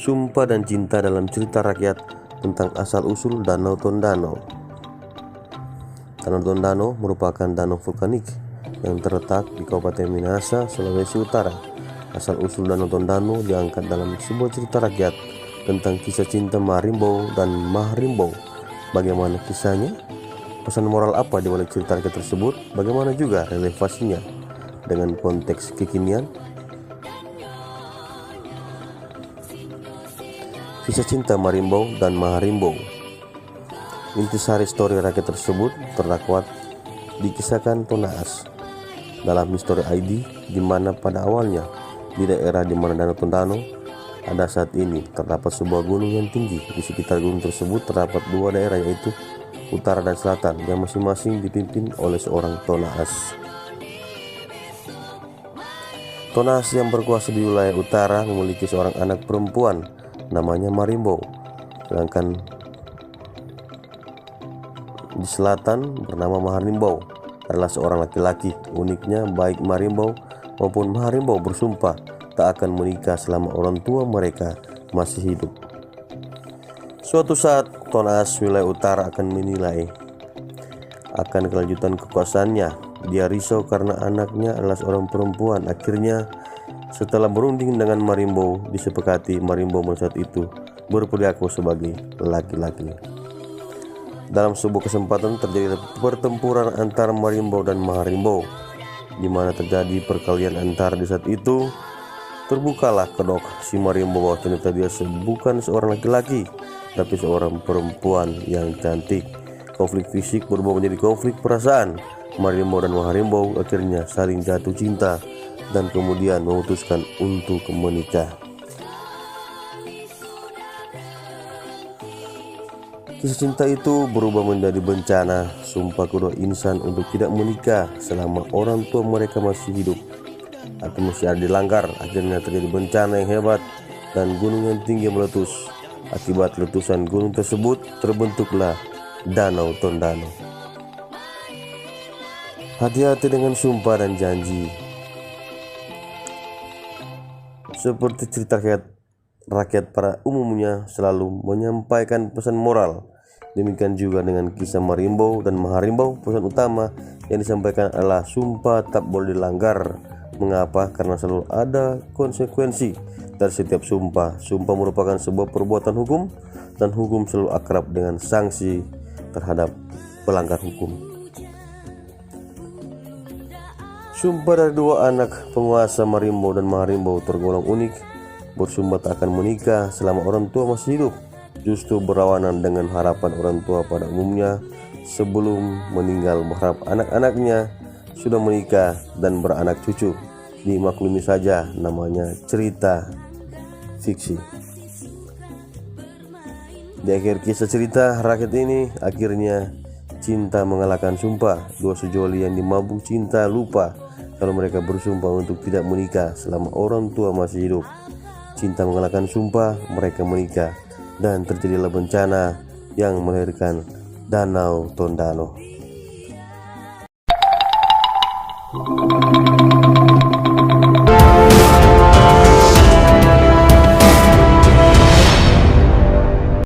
Sumpah dan cinta dalam cerita rakyat tentang asal-usul Danau Tondano. Danau Tondano merupakan danau vulkanik yang terletak di Kabupaten Minahasa, Sulawesi Utara. Asal-usul Danau Tondano diangkat dalam sebuah cerita rakyat tentang kisah cinta Marimbo dan Mahrimbo. Bagaimana kisahnya? Pesan moral apa di balik cerita rakyat tersebut? Bagaimana juga relevansinya dengan konteks kekinian? Kisah cinta Marimbo dan Mahrimbo. Intisari story rakyat tersebut terdakwat dikisahkan Tonaas dalam History ID, di mana pada awalnya di daerah di mana Danau Tondano ada saat ini terdapat sebuah gunung yang tinggi. Di sekitar gunung tersebut terdapat dua daerah, yaitu utara dan selatan, yang masing-masing dipimpin oleh seorang Tonaas. Tonaas yang berkuasa di wilayah utara memiliki seorang anak perempuan namanya Marimbo, sedangkan di selatan bernama Mahrimbo adalah seorang laki-laki. Uniknya, baik Marimbo maupun Mahrimbo bersumpah tak akan menikah selama orang tua mereka masih hidup. Suatu saat Tonaas wilayah utara akan menilai akan kelanjutan kekuasaannya. Dia risau karena anaknya adalah seorang perempuan. Akhirnya setelah berunding dengan Marimbo, disepakati Marimbo pada saat itu berperilaku sebagai laki-laki. Dalam sebuah kesempatan terjadi pertempuran antara Marimbo dan Mahrimbo, di mana terjadi perkelahian antar. Di saat itu terbukalah kedok si Marimbo bahwa ternyata dia bukan seorang laki-laki, tapi seorang perempuan yang cantik. Konflik fisik berubah menjadi konflik perasaan. Marimbo dan Mahrimbo akhirnya saling jatuh cinta dan kemudian memutuskan untuk menikah. Kisah cinta itu berubah menjadi bencana. Sumpah kedua insan untuk tidak menikah selama orang tua mereka masih hidup atau masih ada dilanggar. Akhirnya terjadi bencana yang hebat dan gunung yang tinggi meletus. Akibat letusan gunung tersebut terbentuklah Danau Tondano. Hati-hati dengan sumpah dan janji. Seperti cerita rakyat pada umumnya selalu menyampaikan pesan moral. Demikian juga dengan kisah Marimbo dan Mahrimbo. Pesan utama yang disampaikan adalah sumpah tak boleh dilanggar. Mengapa? Karena selalu ada konsekuensi dari setiap sumpah. Sumpah merupakan sebuah perbuatan hukum, dan hukum selalu akrab dengan sanksi terhadap pelanggar hukum. Sumpah dari dua anak penguasa Marimbo dan Mahrimbo tergolong unik. Bersumpah tak akan menikah selama orang tua masih hidup, justru berlawanan dengan harapan orang tua pada umumnya. Sebelum meninggal berharap anak-anaknya sudah menikah dan beranak cucu. Dimaklumi saja, namanya cerita fiksi. Di akhir kisah cerita rakyat ini, akhirnya cinta mengalahkan sumpah. Dua sejoli yang dimabuk cinta lupa kalau mereka bersumpah untuk tidak menikah selama orang tua masih hidup. Cinta mengalahkan sumpah, mereka menikah, dan terjadilah bencana yang melahirkan Danau Tondano.